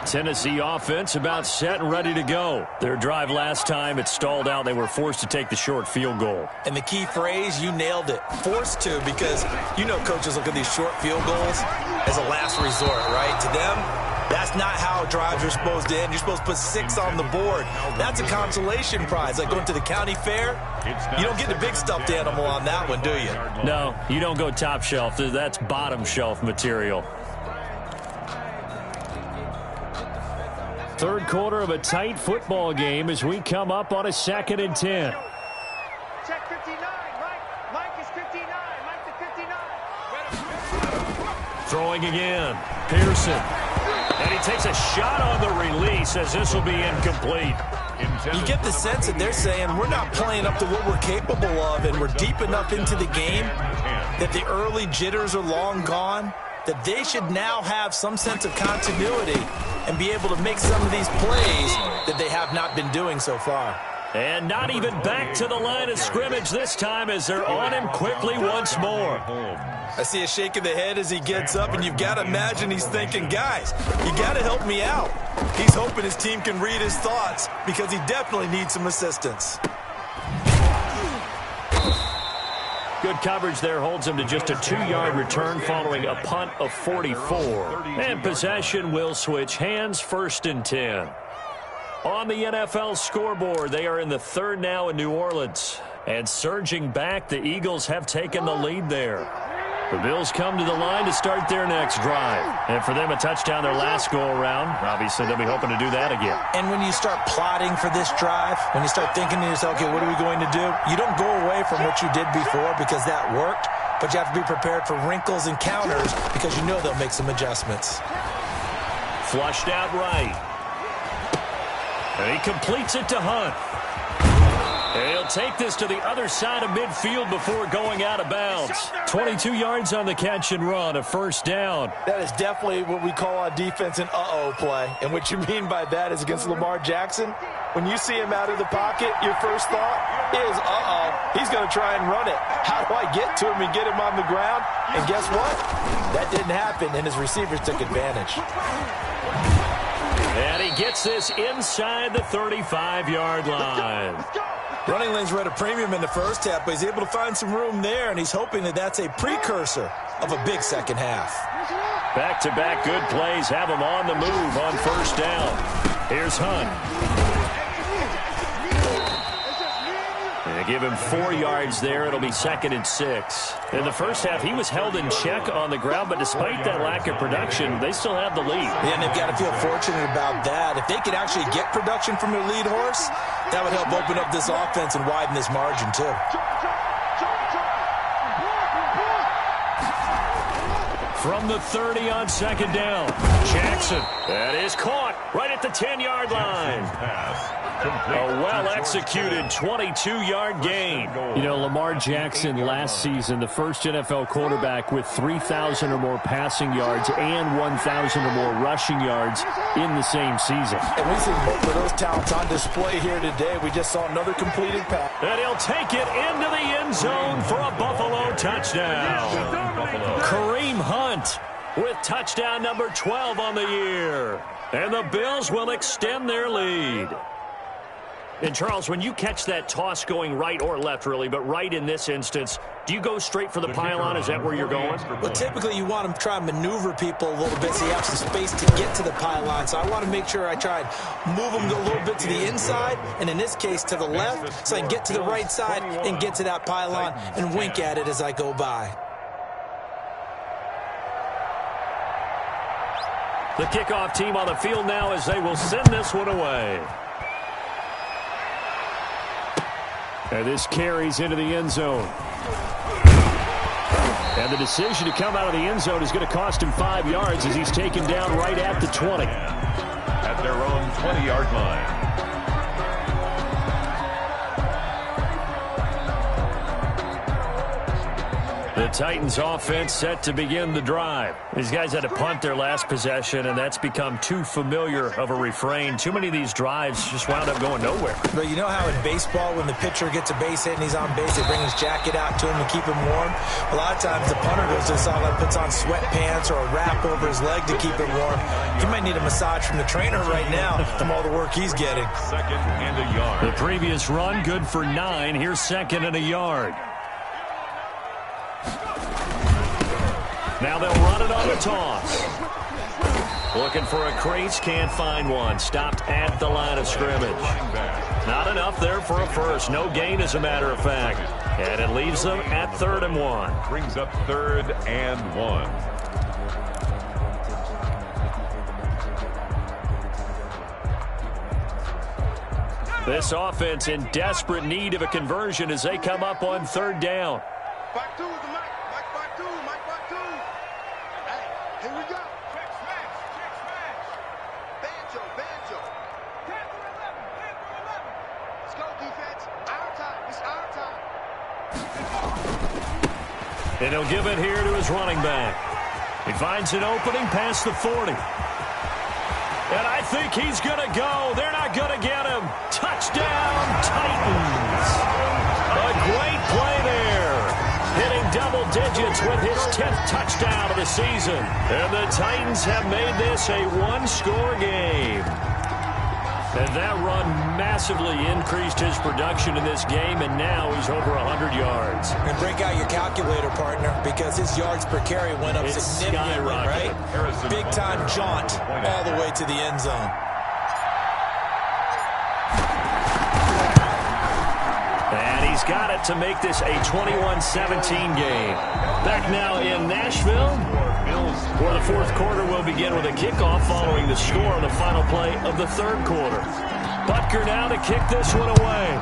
Tennessee offense about set and ready to go. Their drive last time, it stalled out. They were forced to take the short field goal. And the key phrase, you nailed it. Forced to, because you know coaches look at these short field goals as a last resort, right? To them, that's not how drives are supposed to end. You're supposed to put 6 on the board. That's a consolation prize. Like going to the county fair, you don't get the big stuffed animal on that one, do you? No, you don't go top shelf. That's bottom shelf material. Third quarter of a tight football game as we come up on a 2nd and 10. Check 59. Mike is 59. Mike to 59. Throwing again. Pearson. And he takes a shot on the release as this will be incomplete. You get the sense that they're saying we're not playing up to what we're capable of, and we're deep enough into the game that the early jitters are long gone, that they should now have some sense of continuity and be able to make some of these plays that they have not been doing so far. And not even back to the line of scrimmage this time as they're on him quickly once more. I see a shake of the head as he gets up, and you've got to imagine he's thinking, guys, you got to help me out. He's hoping his team can read his thoughts because he definitely needs some assistance. Good coverage there holds him to just a 2-yard return following a punt of 44. And possession will switch hands, 1st and 10. On the NFL scoreboard, they are in the 3rd now in New Orleans. And surging back, the Eagles have taken the lead there. The Bills come to the line to start their next drive. And for them, a touchdown their last go-around. Obviously, they'll be hoping to do that again. And when you start plotting for this drive, when you start thinking to yourself, okay, what are we going to do? You don't go away from what you did before because that worked, but you have to be prepared for wrinkles and counters because you know they'll make some adjustments. Flushed out right. And he completes it to Hunt. And he'll take this to the other side of midfield before going out of bounds. 22 yards on the catch and run, a 1st down. That is definitely what we call on defense an uh-oh play. And what you mean by that is against Lamar Jackson, when you see him out of the pocket, your first thought is, uh-oh, he's going to try and run it. How do I get to him and get him on the ground? And guess what? That didn't happen, and his receivers took advantage. And he gets this inside the 35-yard line. Running lanes were at a premium in the first half, but he's able to find some room there, and he's hoping that that's a precursor of a big second half. Back-to-back good plays have him on the move on 1st down. Here's Hunt. They give him 4 yards there. It'll be 2nd and 6. In the first half, he was held in check on the ground, but despite that lack of production, they still have the lead. Yeah, and they've got to feel fortunate about that. If they could actually get production from their lead horse, that would help open up this offense and widen this margin, too. From the 30 on 2nd down, Jackson. That is caught right at the 10-yard line. A well-executed 22-yard gain. You know, Lamar Jackson last season, the first NFL quarterback with 3,000 or more passing yards and 1,000 or more rushing yards in the same season. And we see both of those talents on display here today. We just saw another completed pass. And he'll take it into the end zone for a Buffalo touchdown. Kareem Hunt with touchdown number 12 on the year. And the Bills will extend their lead. And, Charles, when you catch that toss going right or left, really, but right in this instance, do you go straight for the pylon? Is that where you're going? Well, typically you want to try and maneuver people a little bit so you have some space to get to the pylon. So I want to make sure I try and move them a little bit to the inside, and in this case to the left, so I can get to the right side and get to that pylon and wink at it as I go by. The kickoff team on the field now as they will send this one away. And this carries into the end zone. And the decision to come out of the end zone is going to cost him 5 yards as he's taken down right at the 20. At their own 20-yard line. The Titans offense set to begin the drive. These guys had to punt their last possession, and that's become too familiar of a refrain. Too many of these drives just wound up going nowhere. But you know how in baseball, when the pitcher gets a base hit and he's on base, they bring his jacket out to him to keep him warm? A lot of times the punter goes to the sideline, puts on sweatpants or a wrap over his leg to keep him warm. He might need a massage from the trainer right now from all the work he's getting. Second and a yard. The previous run, good for 9. Here's second and a yard. Now they'll run it on the toss. Looking for a crease, can't find one. Stopped at the line of scrimmage. Not enough there for a first. No gain, as a matter of fact. And it leaves them at 3rd and 1. Brings up 3rd and 1. This offense in desperate need of a conversion as they come up on 3rd down. Back two with the Mike. Mike back two. Mike back two. Hey, here we go. Check smash. Check smash. Banjo. Banjo. 10 through 11. 10 through 11. Let's go, defense. Our time. It's our time. And he'll give it here to his running back. He finds an opening past the 40. And I think he's going to go. They're not going to get him. Touchdown, Titans. A great play there. Hitting double digits with his 10th touchdown of the season. And the Titans have made this a one-score game. And that run massively increased his production in this game, and now he's over 100 yards. And break out your calculator, partner, because his yards per carry went up significantly, right? Big-time jaunt all the way to the end zone. And he's got it to make this a 21-17 game. Back now in Nashville, where the 4th quarter will begin with a kickoff following the score on the final play of the 3rd quarter. Butker now to kick this one away.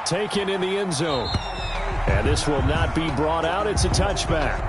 Taken in the end zone. And this will not be brought out. It's a touchback.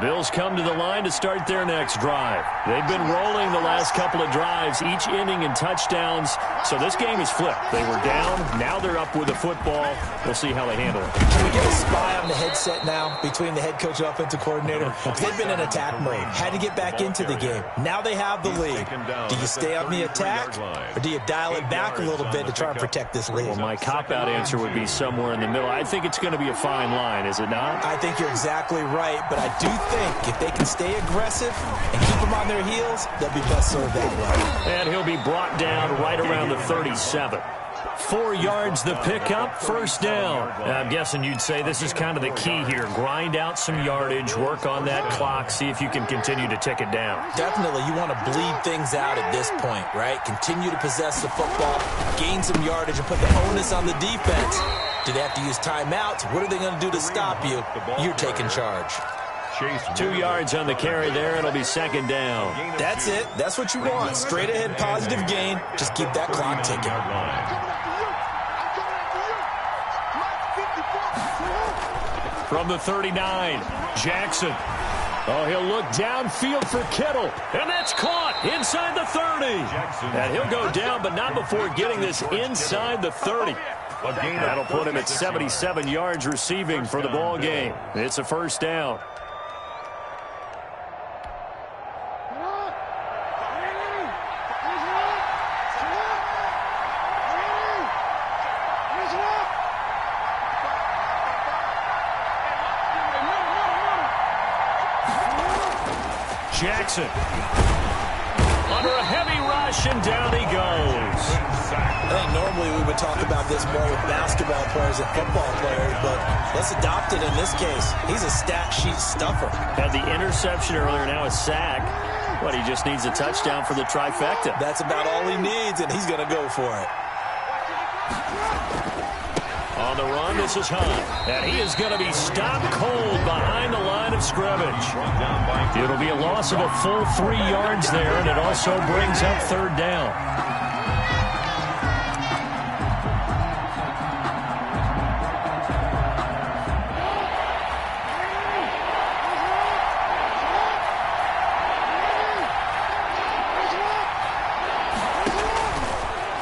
Bills come to the line to start their next drive. They've been rolling the last couple of drives, each inning in touchdowns. So this game is flipped. They were down. Now they're up with the football. We'll see how they handle it. Can we get a spy on the headset now between the head coach and offensive coordinator? They've been in attack mode. Had to get back into the game. Now they have the lead. Do you stay on the attack, or do you dial it back a little bit to try and protect this lead? Well, my cop-out answer would be somewhere in the middle. I think it's going to be a fine line, is it not? I think you're exactly right, but I do think if they can stay aggressive and keep them on their heels, they'll be best served that way. And he'll be brought down right around the 37. 4 yards the pickup, 1st down. I'm guessing you'd say this is kind of the key here. Grind out some yardage, work on that clock, see if you can continue to tick it down. Definitely, you want to bleed things out at this point, right? Continue to possess the football, gain some yardage, and put the onus on the defense. Do they have to use timeouts? What are they going to do to stop you? You're taking charge. 2 yards on the carry there. It'll be 2nd down. That's it. That's what you want. Straight ahead, positive gain. Just keep that clock ticking. From the 39, Jackson. Oh, he'll look downfield for Kittle. And that's caught inside the 30. And he'll go down, but not before getting this inside the 30. That'll put him at 77 yards receiving for the ball game. It's a 1st down. Jackson under a heavy rush, and down he goes. I think normally we would talk about this more with basketball players and football players, but let's adopt it in this case. He's a stat sheet stuffer. Had the interception earlier, now a sack. But he just needs a touchdown for the trifecta. That's about all he needs, and he's going to go for it. On the run, this is Hunt. And he is going to be stopped cold behind the line of scrimmage. It'll be a loss of a full 3 yards there, and it also brings up third down.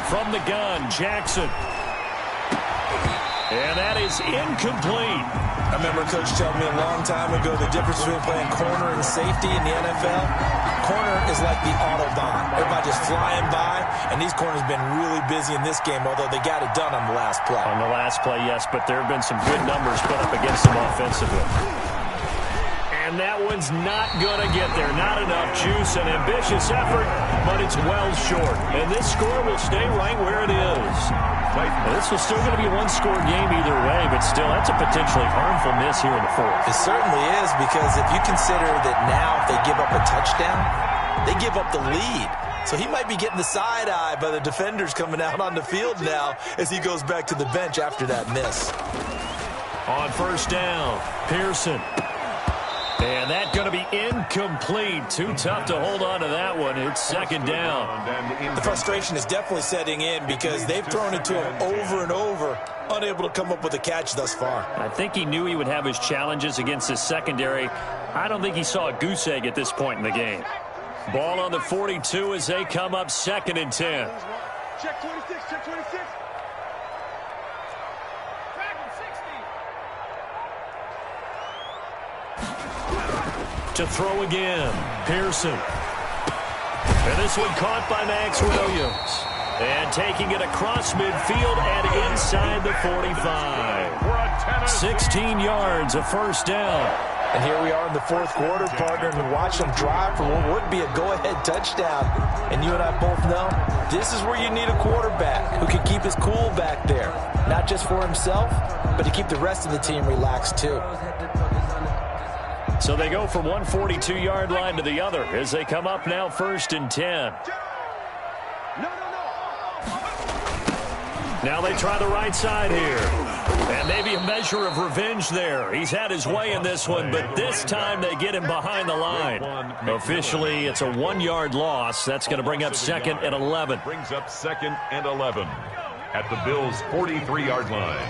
From the gun, Jackson. And that is incomplete. I remember Coach telling me a long time ago the difference between playing corner and safety in the NFL. Corner is like the Autobahn. Everybody just flying by, and these corners have been really busy in this game, although they got it done on the last play. On the last play, yes, but there have been some good numbers put up against them offensively. And that one's not going to get there. Not enough juice, an ambitious effort, but it's well short. And this score will stay right where it is. Now, this was still going to be a one-score game either way, but still, that's a potentially harmful miss here in the fourth. It certainly is, because if you consider that now if they give up a touchdown, they give up the lead. So he might be getting the side eye by the defenders coming out on the field now as he goes back to the bench after that miss. On first down, Pearson. And that's going to be incomplete. Too tough to hold on to that one. It's second down. The frustration is definitely setting in because they've thrown it to him over and over, unable to come up with a catch thus far. I think he knew he would have his challenges against his secondary. I don't think he saw a goose egg at this point in the game. Ball on the 42 as they come up 2nd and 10. Check 26, check 26. To throw again, Pearson. And this one caught by Max Williams. And taking it across midfield and inside the 45. 16 yards, a first down. And here we are in the fourth quarter, partner, and watch them drive for what would be a go-ahead touchdown. And you and I both know this is where you need a quarterback who can keep his cool back there. Not just for himself, but to keep the rest of the team relaxed too. So they go from one 42-yard line to the other as they come up now 1st and 10. Now they try the right side here. And maybe a measure of revenge there. He's had his way in this one, but this time they get him behind the line. Officially, it's a 1-yard loss. That's going to bring up 2nd and 11. Brings up 2nd and 11 at the Bills' 43-yard line.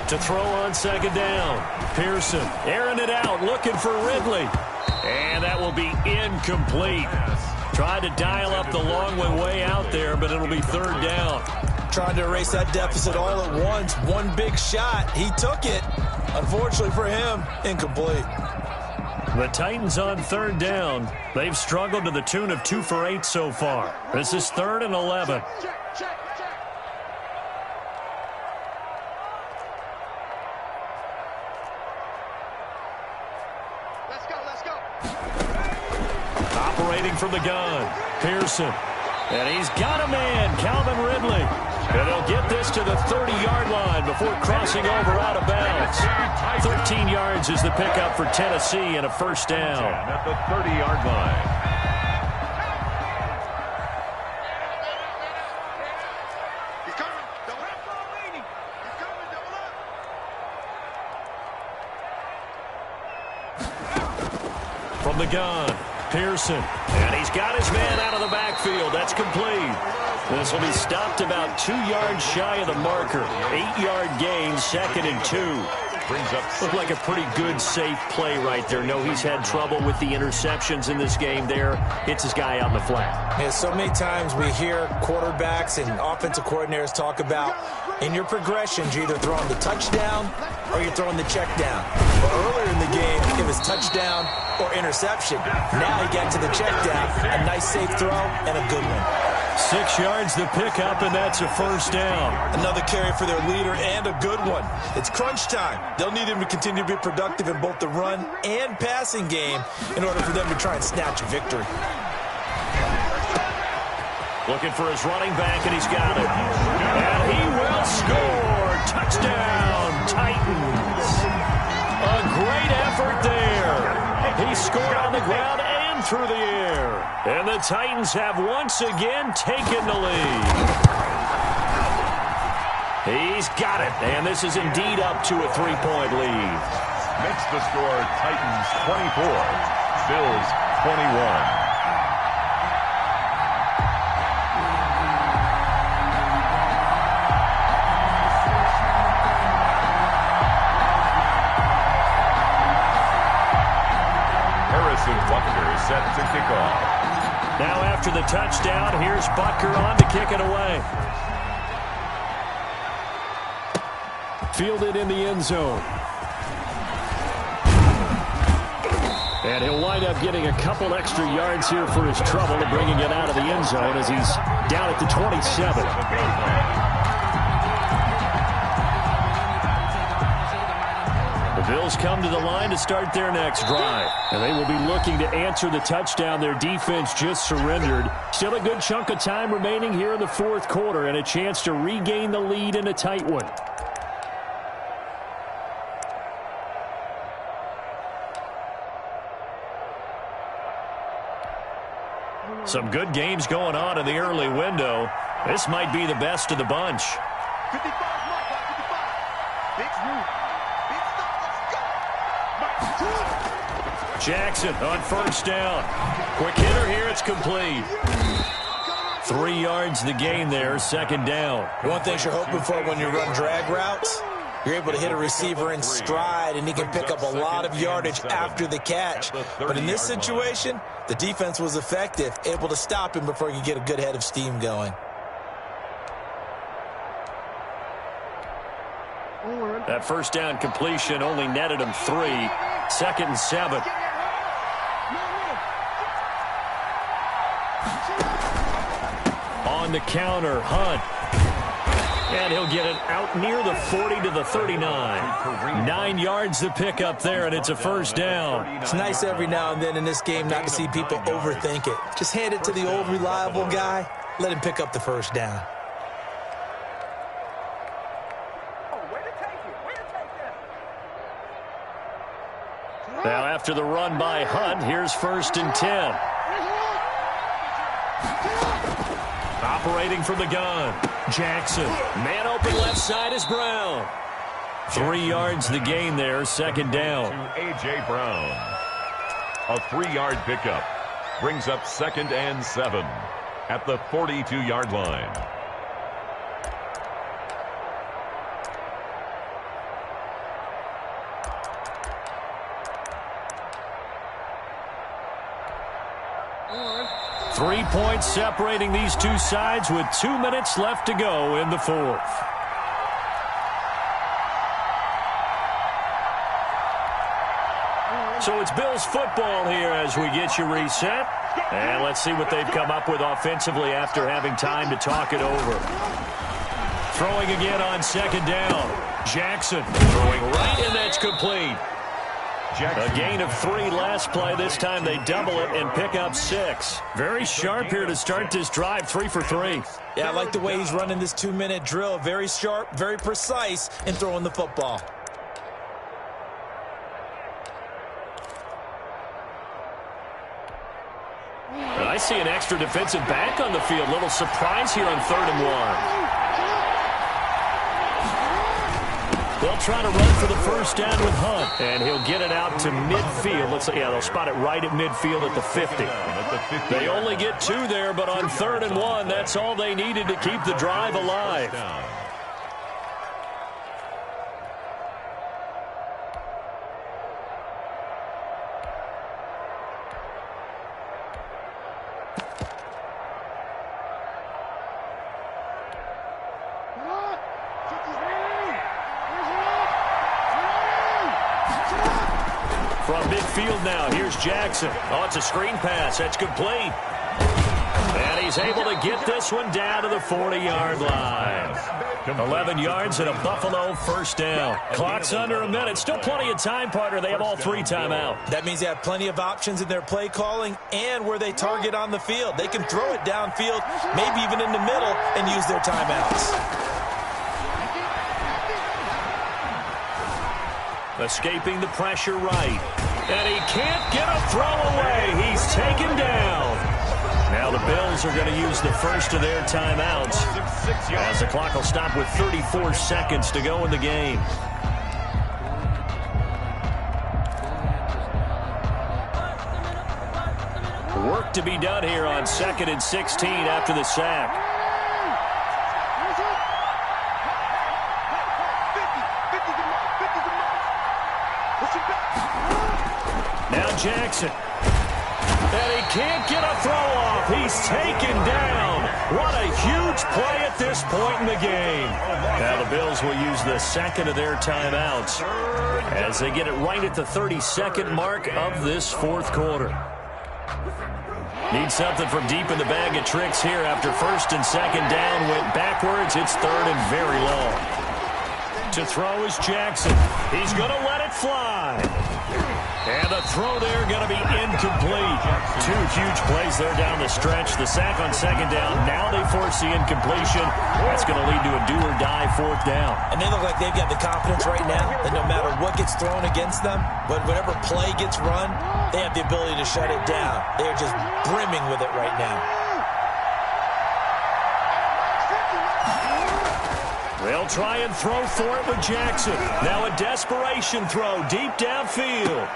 To throw on 2nd down. Pearson airing it out, looking for Ridley. And that will be incomplete. Tried to dial up the long way out there, but it'll be 3rd down. Trying to erase that deficit all at once. One big shot. He took it. Unfortunately for him, incomplete. The Titans on 3rd down. They've struggled to the tune of 2 for 8 so far. This is 3rd and 11. Operating from the gun, Pearson. And he's got a man, Calvin Ridley. And he'll get this to the 30-yard line before crossing over out of bounds. 13 yards is the pickup for Tennessee and a first down. At the 30-yard line. He's coming. Double up. He's coming. Double up. From the gun, Pearson. And he's got his man out of the backfield. That's complete. This will be stopped about 2 yards shy of the marker. 8-yard gain, 2nd and 2. Brings up. Looked like a pretty good, safe play right there. No, he's had trouble with the interceptions in this game there. Hits his guy out in the flat. Yeah, so many times we hear quarterbacks and offensive coordinators talk about in your progressions, you're either throwing the touchdown or you're throwing the check down. Well, earlier in the game, it was touchdown or interception. Now he got to the check down. A nice safe throw and a good one. 6 yards to pick up, and that's a first down. Another carry for their leader and a good one. It's crunch time. They'll need him to continue to be productive in both the run and passing game in order for them to try and snatch a victory. Looking for his running back, and he's got it. And he will score. Touchdown, Titans. A great effort there. He scored on the ground and through the air. And the Titans have once again taken the lead. He's got it, and this is indeed up to a 3-point lead. Makes the score Titans 24, Bills 21. Butker set to kick off. Now after the touchdown, here's Butker on to kick it away. Fielded in the end zone. And he'll wind up getting a couple extra yards here for his trouble and bringing it out of the end zone as he's down at the 27. The Bills come to the line to start their next drive. And they will be looking to answer the touchdown their defense just surrendered. Still a good chunk of time remaining here in the fourth quarter and a chance to regain the lead in a tight one. Some good games going on in the early window. This might be the best of the bunch. 55, Mike, 55. Big move. Big stop, let's go. Jackson on first down. Quick hitter here, it's complete. 3 yards the gain there, second down. One thing you're hoping for when you run drag routes, you're able to hit a receiver in stride, and he can pick up a lot of yardage after the catch. But in this situation, the defense was effective, able to stop him before he could get a good head of steam going. That first down completion only netted him 3. Second and 7. On the counter, Hunt. And he'll get it out near the 40 to the 39. 9 yards to pick up there, and it's a first down. It's nice every now and then in this game not to see people overthink it. Just hand it to the old reliable guy. Let him pick up the first down. Now after the run by Hunt, here's first and 10. Operating from the gun. Jackson. Man open left side is Brown. 3 yards the gain there, second down. To A.J. Brown. A 3-yard pickup. Brings up second and 7 at the 42-yard line. Three points separating these two sides with 2 minutes left to go in the fourth. So it's Bills football here as we get you reset. And let's see what they've come up with offensively after having time to talk it over. Throwing again on second down. Jackson throwing right, and that's complete. A gain of 3 last play. This time they double it and pick up 6. Very sharp here to start this drive, 3 for 3. Yeah, I like the way he's running this 2-minute drill. Very sharp, very precise in throwing the football. I see an extra defensive back on the field. Little surprise here on 3rd and 1. They'll try to run for the first down with Hunt, and he'll get it out to midfield. Looks like, yeah, they'll spot it right at midfield at the 50. They only get 2 there, but on 3rd and 1, that's all they needed to keep the drive alive. From midfield now, here's Jackson. Oh, it's a screen pass. That's complete. And he's able to get this one down to the 40-yard line. 11 yards and a Buffalo first down. Clock's under a minute. Still plenty of time, partner. They have all 3 timeout. That means they have plenty of options in their play calling and where they target on the field. They can throw it downfield, maybe even in the middle, and use their timeouts. Escaping the pressure right. And he can't get a throw away. He's taken down. Now the Bills are going to use the first of their timeouts as the clock will stop with 34 seconds to go in the game. Work to be done here on 2nd and 16 after the sack. Now Jackson. And he can't get a throw off. He's taken down. What a huge play at this point in the game. Now the Bills will use the second of their timeouts as they get it right at the 32nd mark of this fourth quarter. Need something from deep in the bag of tricks here after first and second down went backwards. It's third and very long. To throw is Jackson. He's going to let it fly. And the throw there going to be incomplete. Two huge plays there down the stretch. The sack on second down. Now they force the incompletion. That's going to lead to a do-or-die fourth down. And they look like they've got the confidence right now that no matter what gets thrown against them, but whatever play gets run, they have the ability to shut it down. They're just brimming with it right now. They'll try and throw for it with Jackson. Now a desperation throw deep downfield.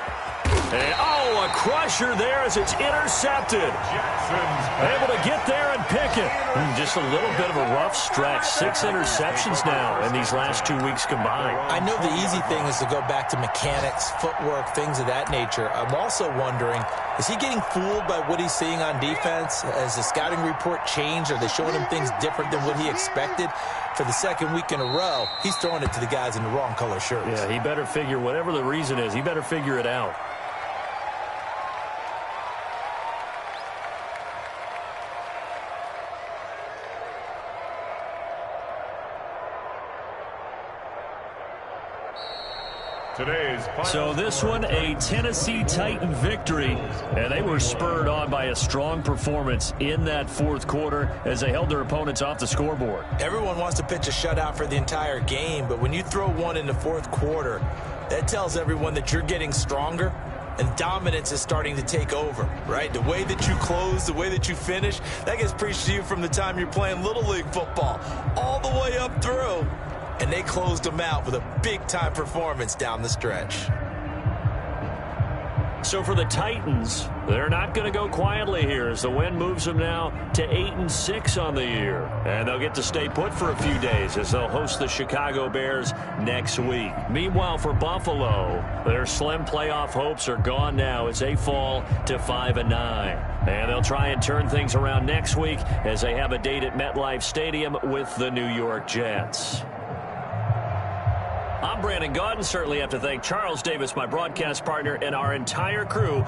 And, a crusher there as it's intercepted. Able to get there and pick it. Just a little bit of a rough stretch. 6 interceptions now in these last 2 weeks combined. I know the easy thing is to go back to mechanics, footwork, things of that nature. I'm also wondering, is he getting fooled by what he's seeing on defense? Has the scouting report changed? Are they showing him things different than what he expected? For the second week in a row, he's throwing it to the guys in the wrong color shirts. Yeah, he better figure, whatever the reason is, he better figure it out. So this one, a Tennessee Titan victory, and they were spurred on by a strong performance in that fourth quarter as they held their opponents off the scoreboard. Everyone wants to pitch a shutout for the entire game, but when you throw one in the fourth quarter, that tells everyone that you're getting stronger and dominance is starting to take over, right? The way that you close, the way that you finish, that gets preached to you from the time you're playing Little League football all the way up through. And they closed them out with a big-time performance down the stretch. So for the Titans, they're not going to go quietly here as the win moves them now to 8-6 on the year. And they'll get to stay put for a few days as they'll host the Chicago Bears next week. Meanwhile, for Buffalo, their slim playoff hopes are gone now as they fall to 5-9. And they'll try and turn things around next week as they have a date at MetLife Stadium with the New York Jets. I'm Brandon Gaudin. Certainly have to thank Charles Davis, my broadcast partner, and our entire crew.